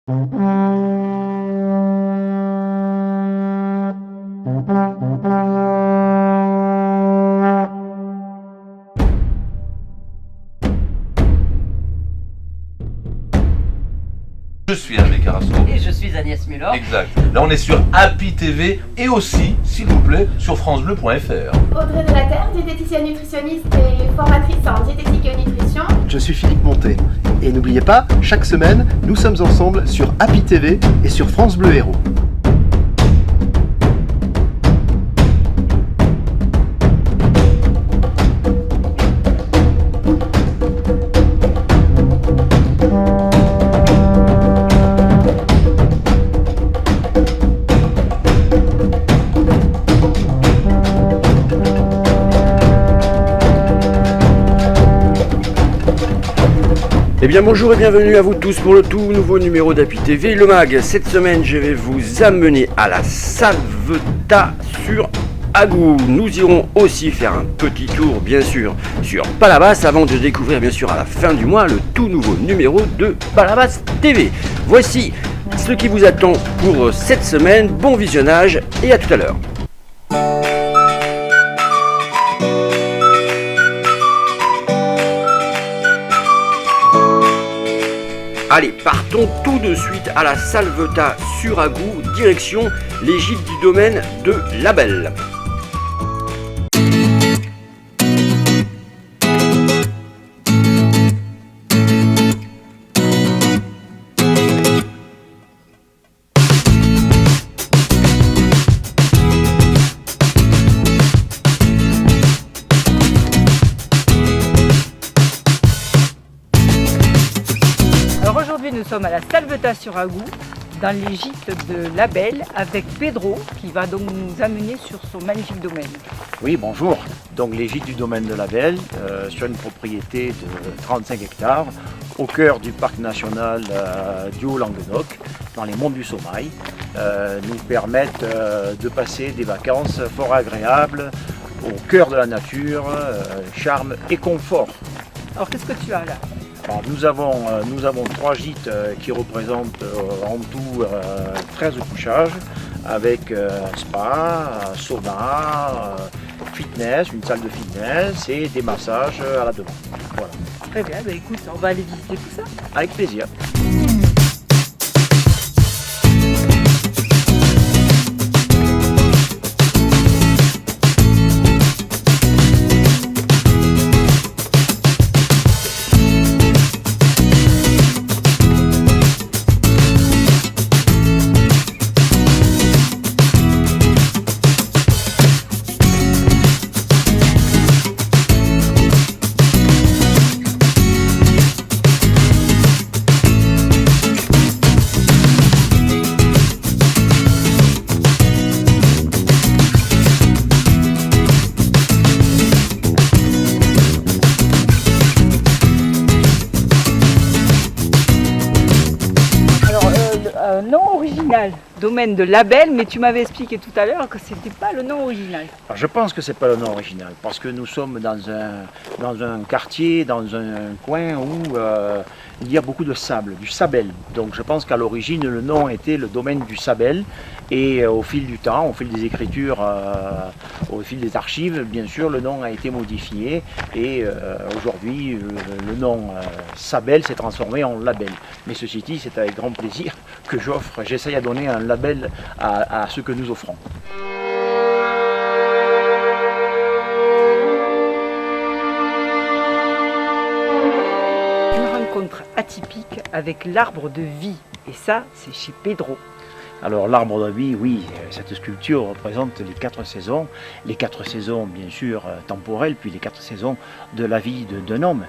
Je suis Hervé Carasso. Et je suis Agnès Muller. Exact. Là, on est sur Happy TV et aussi, s'il vous plaît, sur francebleu.fr. Audrey de la Terre, diététicienne nutritionniste et formatrice en diététique et nutrition. Je suis Philippe Montet. Et n'oubliez pas, chaque semaine, nous sommes ensemble sur Happy TV et sur France Bleu Héros. Eh bien bonjour et bienvenue à vous tous pour le tout nouveau numéro d'Happy TV, le mag. Cette semaine je vais vous amener à la Salvetat sur Agou. Nous irons aussi faire un petit tour bien sûr sur Palavas avant de découvrir bien sûr à la fin du mois le tout nouveau numéro de Palavas TV. Voici ce qui vous attend pour cette semaine, bon visionnage et à tout à l'heure. Allez, partons tout de suite à la Salvetat sur Agou, direction les gîtes du domaine de La Belle. Nous sommes à la Salvetat sur Agou, dans les gîtes de La Belle, avec Pedro, qui va donc nous amener sur son magnifique domaine. Oui, bonjour. Donc les gîtes du domaine de La Belle, sur une propriété de 35 hectares, au cœur du parc national du Haut-Languedoc, dans les monts du Sommail, nous permettent de passer des vacances fort agréables, au cœur de la nature, charme et confort. Alors qu'est-ce que tu as là ? Alors, nous avons 3 gîtes qui représentent en tout 13 couchages avec spa, sauna, fitness, une salle de fitness et des massages à la demande. Voilà. Très bien, bah écoute, on va aller visiter tout ça. Avec plaisir. Nom original, domaine de La Belle, mais tu m'avais expliqué tout à l'heure que c'était pas le nom original. Alors, je pense que c'est pas le nom original, parce que nous sommes dans un quartier, dans un coin où il y a beaucoup de sable, du sabel. Donc je pense qu'à l'origine le nom était le domaine du sabel, et au fil du temps, au fil des écritures, au fil des archives, bien sûr le nom a été modifié, et aujourd'hui le nom Sabel s'est transformé en label. Mais ceci dit, c'est avec grand plaisir que j'essaye à donner un label à ce que nous offrons. Une rencontre atypique avec l'arbre de vie, et ça c'est chez Pedro. Alors l'arbre de vie, oui, cette sculpture représente les 4 saisons. Les 4 saisons, bien sûr, temporelles, puis les 4 saisons de la vie d'un homme.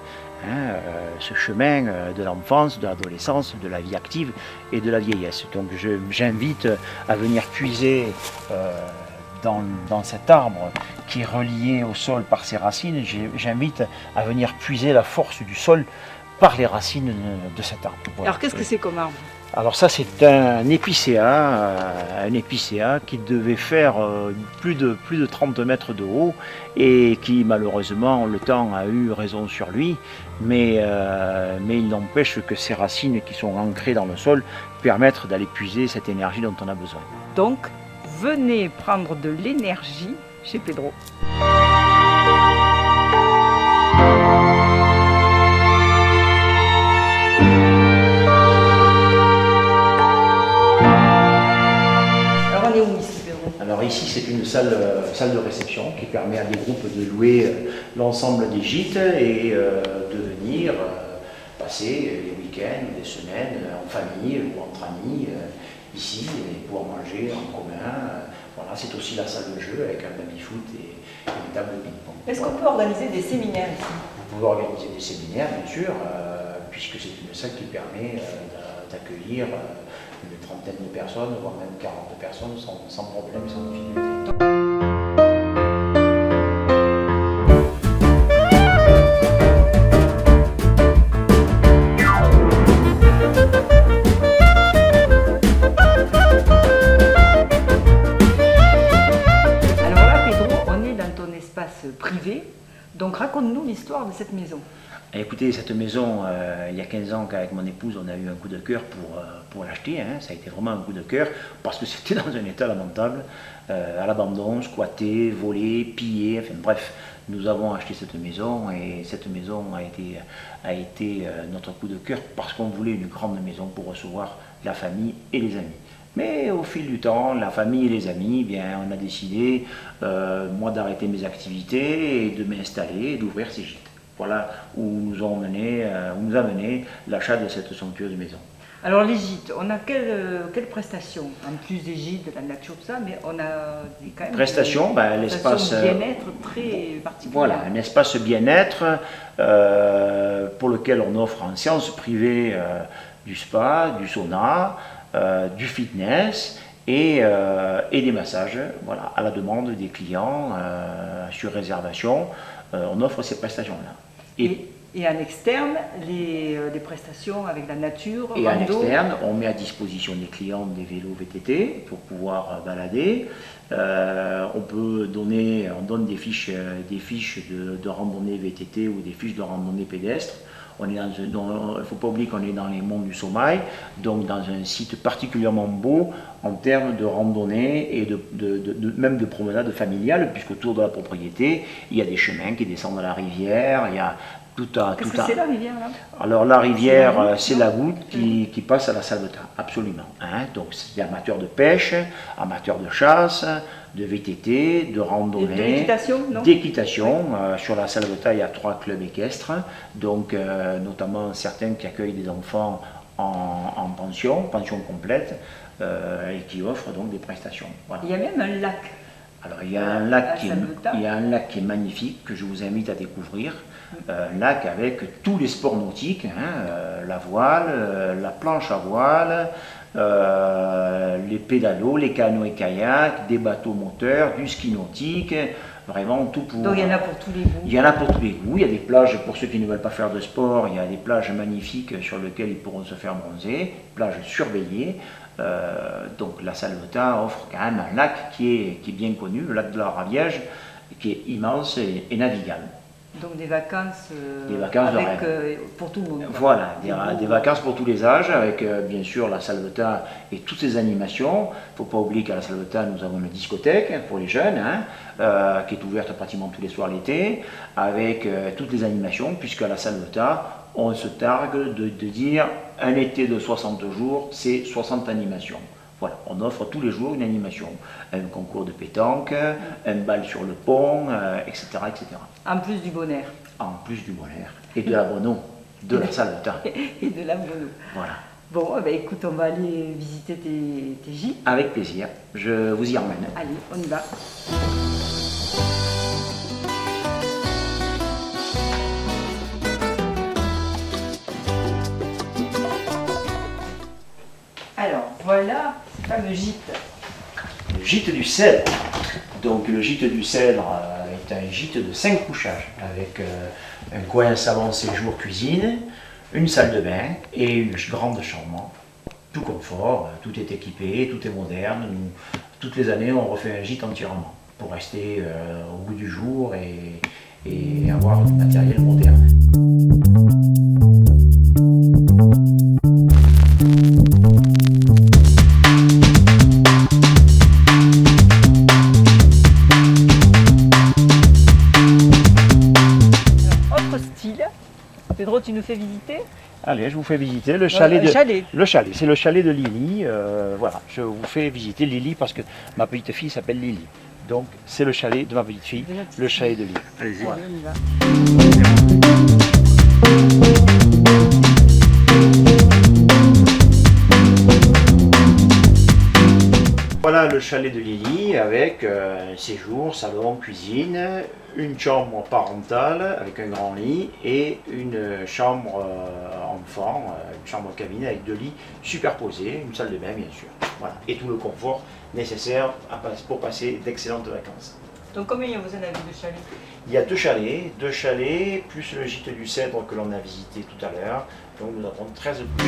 Ce chemin de l'enfance, de l'adolescence, de la vie active et de la vieillesse. Donc j'invite à venir puiser dans cet arbre qui est relié au sol par ses racines. J'invite à venir puiser la force du sol par les racines de cet arbre. Voilà. Alors qu'est-ce que c'est comme arbre ? Alors ça c'est un épicéa qui devait faire plus de 30 mètres de haut et qui malheureusement le temps a eu raison sur lui, mais il n'empêche que ses racines qui sont ancrées dans le sol permettent d'aller puiser cette énergie dont on a besoin. Donc, venez prendre de l'énergie chez Pedro. Alors on est où ici, Pedro? Alors ici c'est une salle de réception qui permet à des groupes de louer l'ensemble des gîtes et de venir passer les week-ends, des semaines en famille ou entre amis ici et pouvoir manger en commun. Voilà, c'est aussi la salle de jeu avec un baby-foot et une table de ping-pong. Est-ce qu'on peut organiser des séminaires ici? Vous pouvez organiser des séminaires bien sûr, puisque c'est une salle qui permet d'accueillir une trentaine de personnes, voire même 40 personnes sans problème, sans difficulté. Alors là, Pedro, on est dans ton espace privé. Donc raconte-nous l'histoire de cette maison. Écoutez, cette maison, il y a 15 ans qu'avec mon épouse, on a eu un coup de cœur pour l'acheter. Hein. Ça a été vraiment un coup de cœur parce que c'était dans un état lamentable, à l'abandon, squatté, volé, pillé, enfin bref. Nous avons acheté cette maison et cette maison a été notre coup de cœur parce qu'on voulait une grande maison pour recevoir la famille et les amis. Mais au fil du temps, la famille et les amis, bien, on a décidé, moi, d'arrêter mes activités et de m'installer et d'ouvrir ces gîtes. Voilà où nous a mené l'achat de cette somptueuse maison. Alors les gîtes, on a quelles prestations? En plus des gîtes, de la nature, tout ça, mais on a quand même prestations, l'espace bien-être très particulier. Voilà, un espace bien-être pour lequel on offre en séance privée du spa, du sauna, du fitness et des massages, voilà, à la demande des clients, sur réservation. On offre ces prestations-là. Et en externe, les prestations avec la nature, et en rando. externe, on met à disposition des clients des vélos VTT pour pouvoir balader. On donne des fiches de randonnée VTT ou des fiches de randonnée pédestre. Il ne faut pas oublier qu'on est dans les monts du Sommail, donc dans un site particulièrement beau en termes de randonnée et même de promenade familiale, puisqu'autour de la propriété, il y a des chemins qui descendent à la rivière, il y a Qu'est-ce que c'est la rivière là? Alors la rivière, c'est la goutte qui passe à la Salvetat, absolument. Hein. Donc c'est amateurs de pêche, amateurs de chasse, de VTT, de randonnée, d'équitation, non? D'équitation. Sur la Salvetat, il y a 3 clubs équestres, donc notamment certains qui accueillent des enfants en pension complète, et qui offrent donc des prestations. Voilà. Il y a même un lac. Alors il y a un lac qui est magnifique, que je vous invite à découvrir. Un lac avec tous les sports nautiques, hein, la voile, la planche à voile, les pédalos, les canoës et kayaks, des bateaux moteurs, du ski nautique, vraiment tout pour... Donc il y en a pour tous les goûts. Il y en a pour tous les goûts, il y a des plages pour ceux qui ne veulent pas faire de sport, il y a des plages magnifiques sur lesquelles ils pourront se faire bronzer, plages surveillées. Donc la Salvetat offre quand même un lac qui est bien connu, le lac de la Raviège, qui est immense et navigable. Donc des vacances, pour tout le monde. Voilà, des vacances pour tous les âges, avec bien sûr la Salvetat et toutes ses animations. Il ne faut pas oublier qu'à la Salvetat, nous avons une discothèque pour les jeunes, hein, qui est ouverte pratiquement tous les soirs l'été, avec toutes les animations, puisqu'à la Salvetat, on se targue de dire un été de 60 jours, c'est 60 animations. Voilà, on offre tous les jours une animation, un concours de pétanque, un bal sur le pont, etc., etc. En plus du bon air. En plus du bon air. Et de la bono, de la Salvetat. Et de la bono. Voilà. Bon, écoute, on va aller visiter tes gîtes. Avec plaisir, je vous y emmène. Allez, on y va. Alors, voilà ce fameux gîte. Le gîte du Cèdre. Donc le gîte du Cèdre est un gîte de 5 couchages, avec un coin salon séjour cuisine, une salle de bain et une grande chambre tout confort, tout est équipé, tout est moderne. Nous, toutes les années, on refait un gîte entièrement pour rester au bout du jour et avoir du matériel moderne. Autre style. Pedro, tu nous fais visiter? Allez, je vous fais visiter le chalet de chalet. Le chalet, c'est le chalet de Lily. Voilà, je vous fais visiter Lily parce que ma petite fille s'appelle Lily. Donc c'est le chalet de ma petite fille, le chalet de Lily. Allez-y. Allez, on y va. Voilà le chalet de Lily avec un séjour, salon, cuisine, une chambre parentale avec un grand lit et une chambre enfant, une chambre cabine avec 2 lits superposés, une salle de bain bien sûr. Voilà. Et tout le confort nécessaire pour passer d'excellentes vacances. Donc combien il y a besoin d'avis de chalet? Il y a 2 chalets, plus le gîte du Cèdre que l'on a visité tout à l'heure. Donc nous avons 13 couches.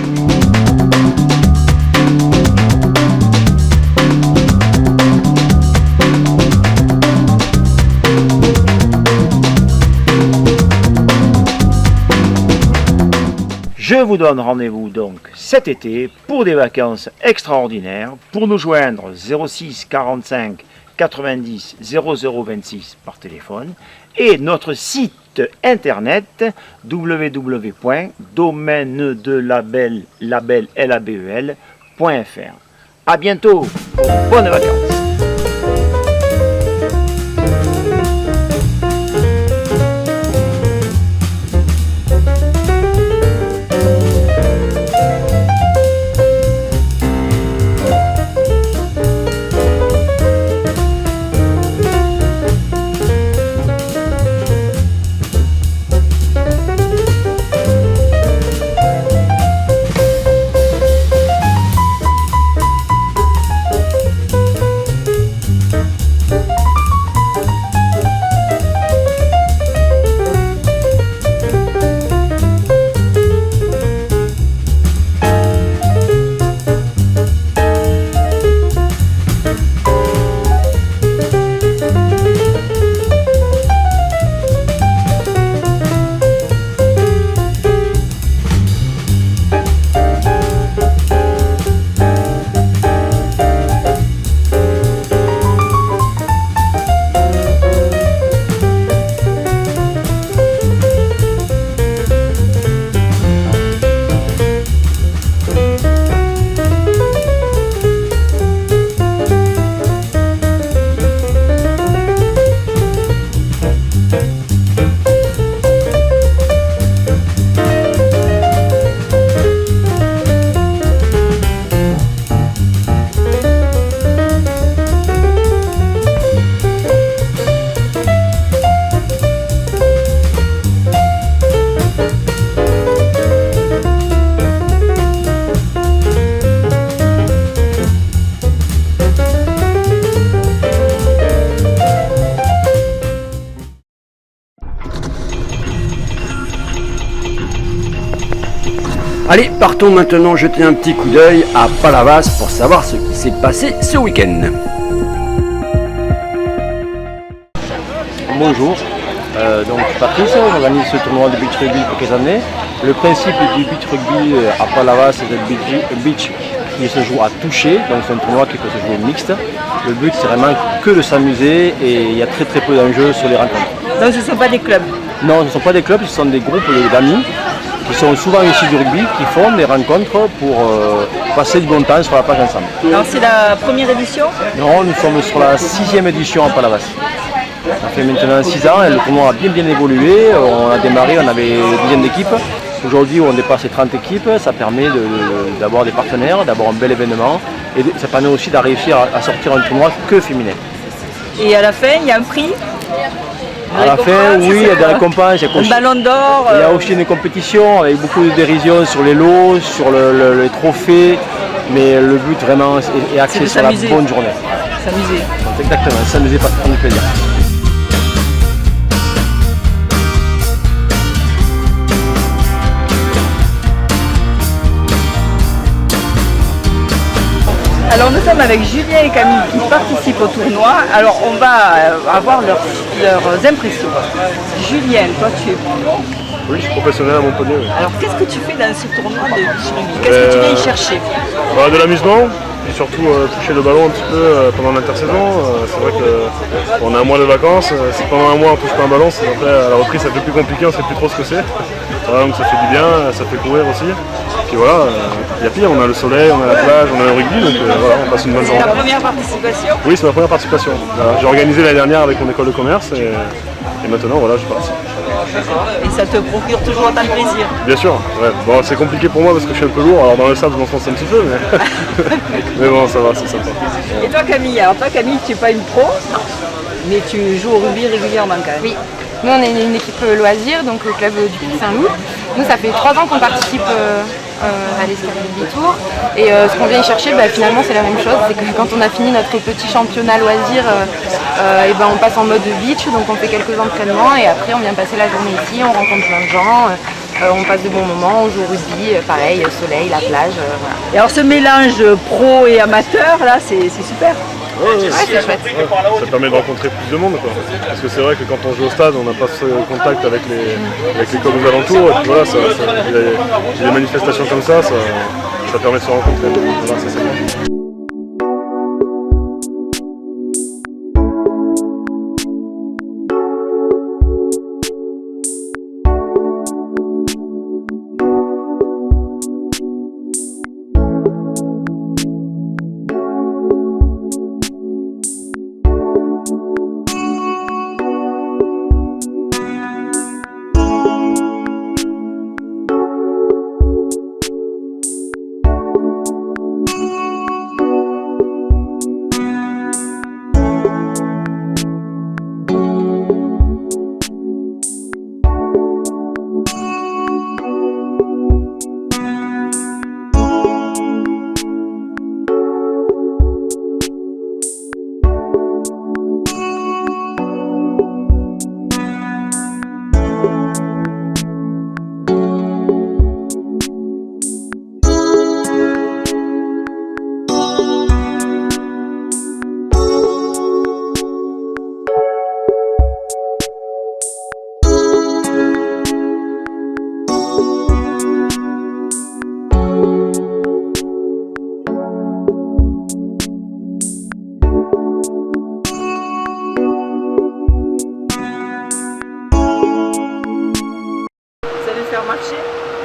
Je vous donne rendez-vous donc cet été pour des vacances extraordinaires. Pour nous joindre 06 45 90 0026 par téléphone et notre site internet www.domainedelabel.fr. À bientôt, bonnes vacances. Allez, partons maintenant jeter un petit coup d'œil à Palavas pour savoir ce qui s'est passé ce week-end. Bonjour, donc Patrice, j'organise ce tournoi de beach rugby pour quelques années. Le principe du beach rugby à Palavas, c'est un beach qui se joue à toucher, donc c'est un tournoi qui peut se jouer mixte. Le but c'est vraiment que de s'amuser et il y a très peu d'enjeux sur les rencontres. Donc ce ne sont pas des clubs? Non, ce ne sont pas des clubs, ce sont des groupes d'amis qui sont souvent issus du rugby, qui font des rencontres pour passer du bon temps sur la plage ensemble. Alors c'est la première édition? Non, nous sommes sur la 6e édition à Palavas. Ça fait maintenant 6 ans et le tournoi a bien évolué. On a démarré, on avait une dizaine d'équipes. Aujourd'hui, on dépasse les 30 équipes. Ça permet d'avoir des partenaires, d'avoir un bel événement. Et ça permet aussi d'arriver à sortir un tournoi que féminin. Et à la fin, il y a un prix? À la fin, oui, il y a des récompenses. Un ballon d'or. Il y a aussi une compétition avec beaucoup de dérision sur les lots, sur les trophées. Mais le but vraiment est axé sur la bonne journée. S'amuser. Exactement, s'amuser, pas prendre du plaisir. Alors nous sommes avec Julien et Camille qui participent au tournoi. Alors on va avoir leurs impressions. Julien, toi tu es pro. Oui, je suis professionnel à Montpellier. Oui. Alors qu'est-ce que tu fais dans ce tournoi de beach rugby? Qu'est-ce que tu viens y chercher? De l'amusement, et surtout toucher le ballon un petit peu pendant l'intersaison. C'est vrai qu'on a un mois de vacances, si pendant un mois on touche pas un ballon, c'est après à la reprise c'est un peu plus compliqué, on ne sait plus trop ce que c'est. Voilà, donc ça fait du bien, ça fait courir aussi. Puis voilà, il y a pire, on a le soleil, on a la plage, on a le rugby, donc voilà, on passe une bonne journée. C'est ta première participation? Oui, c'est ma première participation. Voilà, j'ai organisé l'année dernière avec mon école de commerce et maintenant voilà, je participe. Et ça te procure toujours autant de plaisir? Bien sûr, ouais. Bon, c'est compliqué pour moi parce que je suis un peu lourd, alors dans le sable je m'enfonce un petit peu, mais bon, ça va, c'est sympa. Et toi Camille, tu n'es pas une pro, mais tu joues au rugby régulièrement quand même. Oui, nous on est une équipe loisir, donc au club du Puy Saint-Loup. Nous ça fait 3 ans qu'on participe à l'escalier Rugby Tour. Et ce qu'on vient y chercher, finalement c'est la même chose, c'est que quand on a fini notre petit championnat loisir, on passe en mode beach, donc on fait quelques entraînements et après on vient passer la journée ici, on rencontre plein de gens, on passe de bons moments, on joue au rugby, pareil, soleil, la plage, voilà. Et alors ce mélange pro et amateur là, c'est super. Ouais, c'est chouette. Ça permet de rencontrer plus de monde, quoi. Parce que c'est vrai que quand on joue au stade, on n'a pas ce contact avec les clubs aux alentours. Et puis voilà, les manifestations comme ça permet de se rencontrer. Voilà, c'est ça.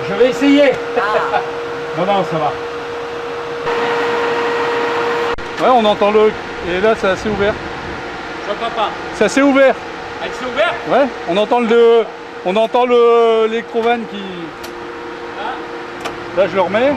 Je vais essayer. Non, ça va. Ouais, on entend le... Et là, c'est assez ouvert. Je n'entends pas. C'est assez ouvert. Ah, c'est ouvert? Ouais, on entend l'électrovan qui... Là, je le remets.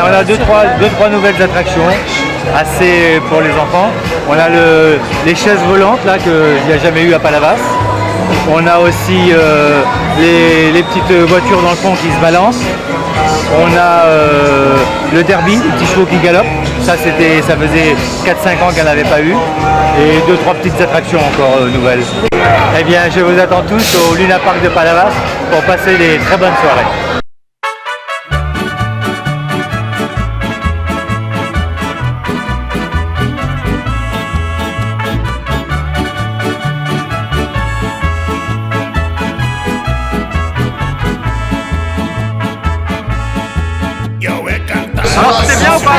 On a deux, trois nouvelles attractions, assez pour les enfants. On a les chaises volantes là qu'il n'y a jamais eu à Palavas. On a aussi les petites voitures dans le fond qui se balancent. On a le derby, les petits chevaux qui galopent. Ça faisait 4-5 ans qu'il n'y en avait pas eu. Et 2-3 petites attractions encore nouvelles. Eh bien, je vous attends tous au Luna Park de Palavas pour passer des très bonnes soirées. Alors c'était bien ou pas?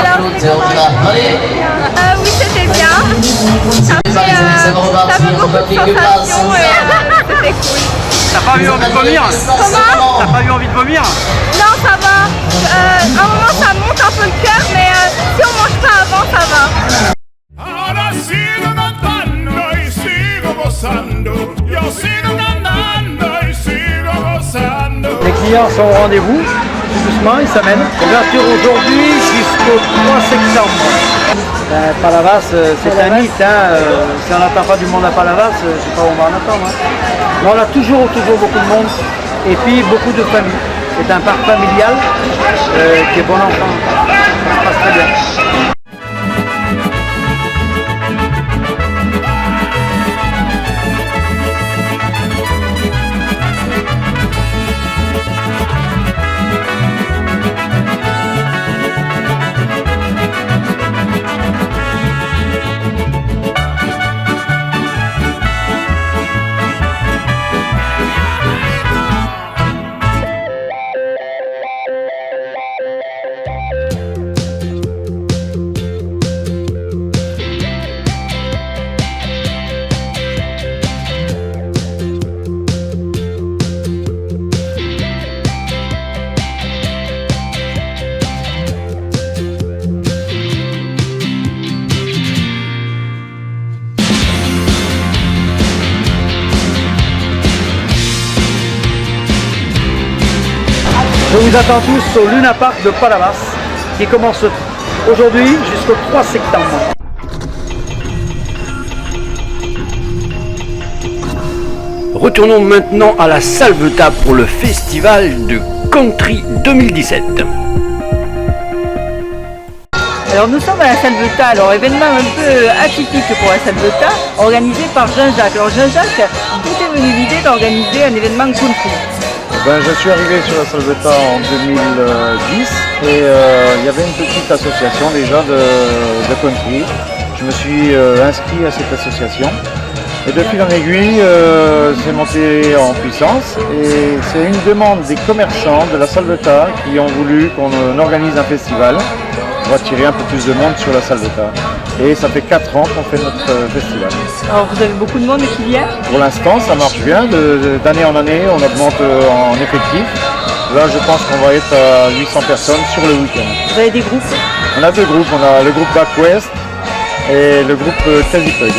Oui, c'était bien. Ça fait beaucoup de sensations et c'était cool. T'as pas eu envie de vomir? Comment? T'as pas eu envie de vomir? Non, ça va. À un moment, ça monte un peu le cœur, mais si on mange pas avant, ça va. Les clients sont au rendez-vous, doucement ils s'amènent. Ouverture aujourd'hui jusqu'au 3 septembre. Palavas, c'est un mythe. Si on n'attend pas du monde à Palavas, je ne sais pas où on va en attendre. Mais on a toujours beaucoup de monde et puis beaucoup de familles. C'est un parc familial qui est bon enfant. Ça se passe très bien. Je vous attends tous au Luna Park de Palavas qui commence aujourd'hui jusqu'au 3 septembre. Retournons maintenant à la Salvetat pour le festival de Country 2017. Alors nous sommes à la Salvetat, alors événement un peu atypique pour la Salvetat, organisé par Jean-Jacques. Alors Jean-Jacques, d'où est venue l'idée d'organiser un événement country? Je suis arrivé sur la Salvetat en 2010 et il y avait une petite association déjà de country. Je me suis inscrit à cette association et de fil en aiguille, c'est monté en puissance et c'est une demande des commerçants de la Salvetat qui ont voulu qu'on organise un festival pour attirer un peu plus de monde sur la Salvetat. Et ça fait 4 ans qu'on fait notre festival. Alors vous avez beaucoup de monde qui vient? Pour l'instant ça marche bien, d'année en année on augmente en effectif. Là je pense qu'on va être à 800 personnes sur le week-end. Vous avez des groupes? On a 2 groupes, on a le groupe Back West et le groupe Crazy Pug.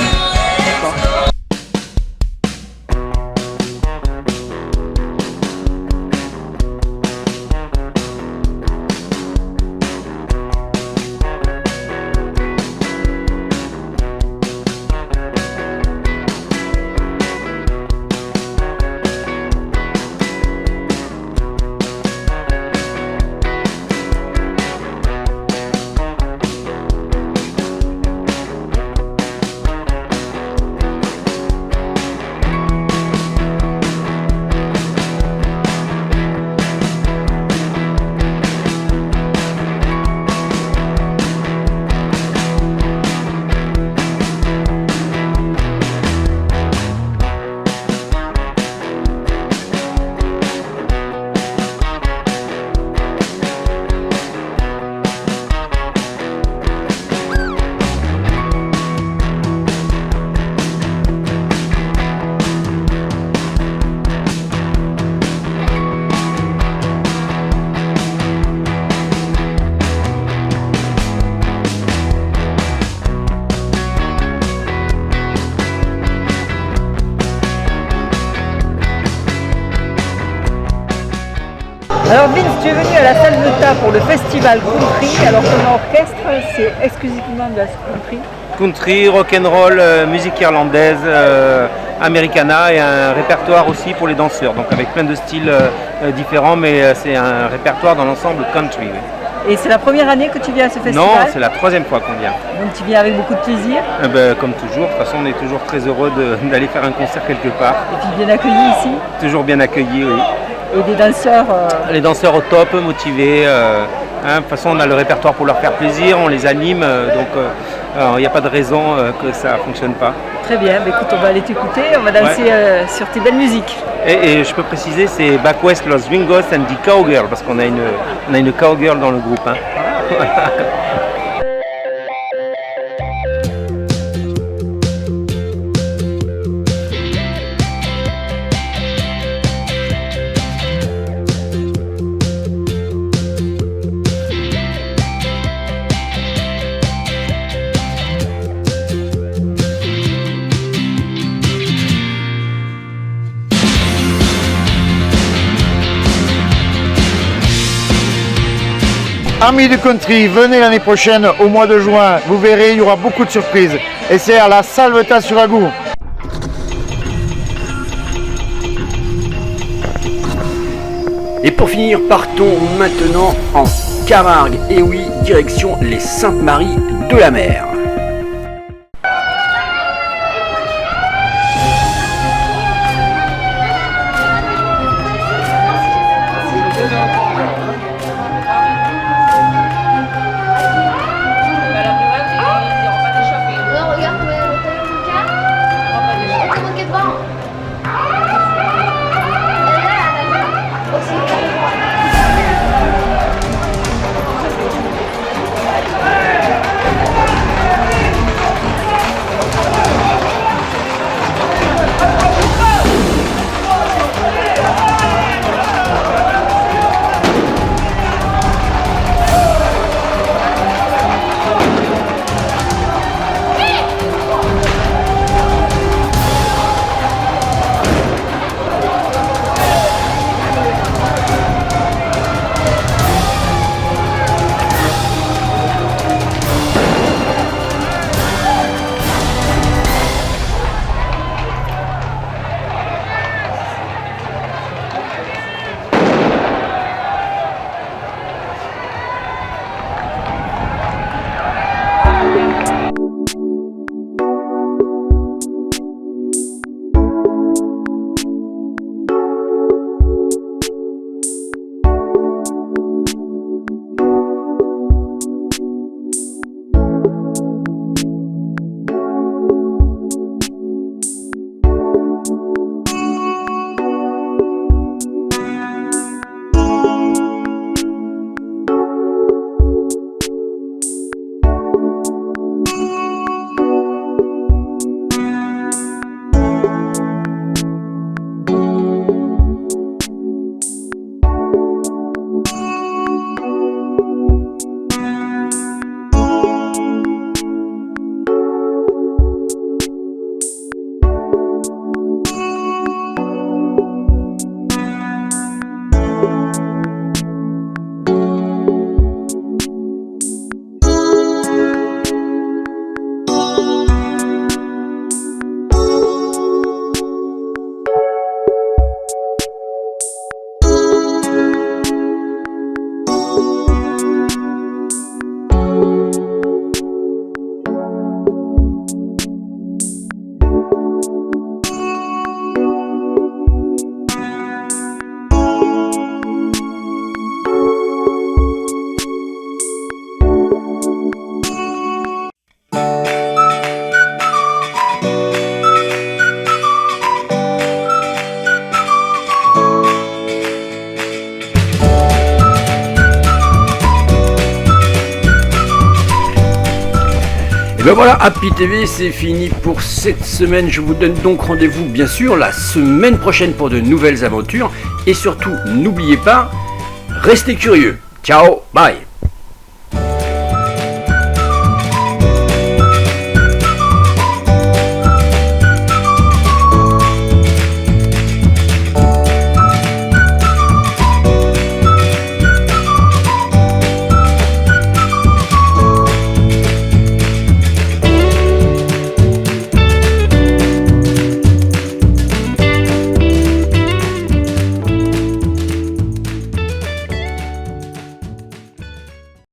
Alors Vince, tu es venu à la Salvetat pour le festival country, alors ton orchestre c'est exclusivement de la country? Country, rock'n'roll, musique irlandaise, americana et un répertoire aussi pour les danseurs, donc avec plein de styles différents, mais c'est un répertoire dans l'ensemble country. Oui. Et c'est la première année que tu viens à ce festival? Non, c'est la 3e fois qu'on vient. Donc tu viens avec beaucoup de plaisir? Comme toujours, de toute façon on est toujours très heureux d'aller faire un concert quelque part. Et puis bien accueilli ici? Toujours bien accueilli, oui. Et des danseurs Les danseurs au top, motivés. De toute façon on a le répertoire pour leur faire plaisir, on les anime, donc il n'y a pas de raison que ça ne fonctionne pas. Très bien, écoute, on va aller t'écouter, on va danser sur tes belles musiques. Et je peux préciser, c'est Back West, Los Swingos and the Cowgirl, parce qu'on a une cowgirl dans le groupe. Amis du country, venez l'année prochaine au mois de juin, vous verrez, il y aura beaucoup de surprises. Et c'est à la Salvetat sur Agou. Et pour finir, partons maintenant en Camargue. Et oui, direction les Saintes-Maries de la Mer. Ben voilà, Happy TV, c'est fini pour cette semaine. Je vous donne donc rendez-vous bien sûr la semaine prochaine pour de nouvelles aventures. Et surtout, n'oubliez pas, restez curieux. Ciao, bye.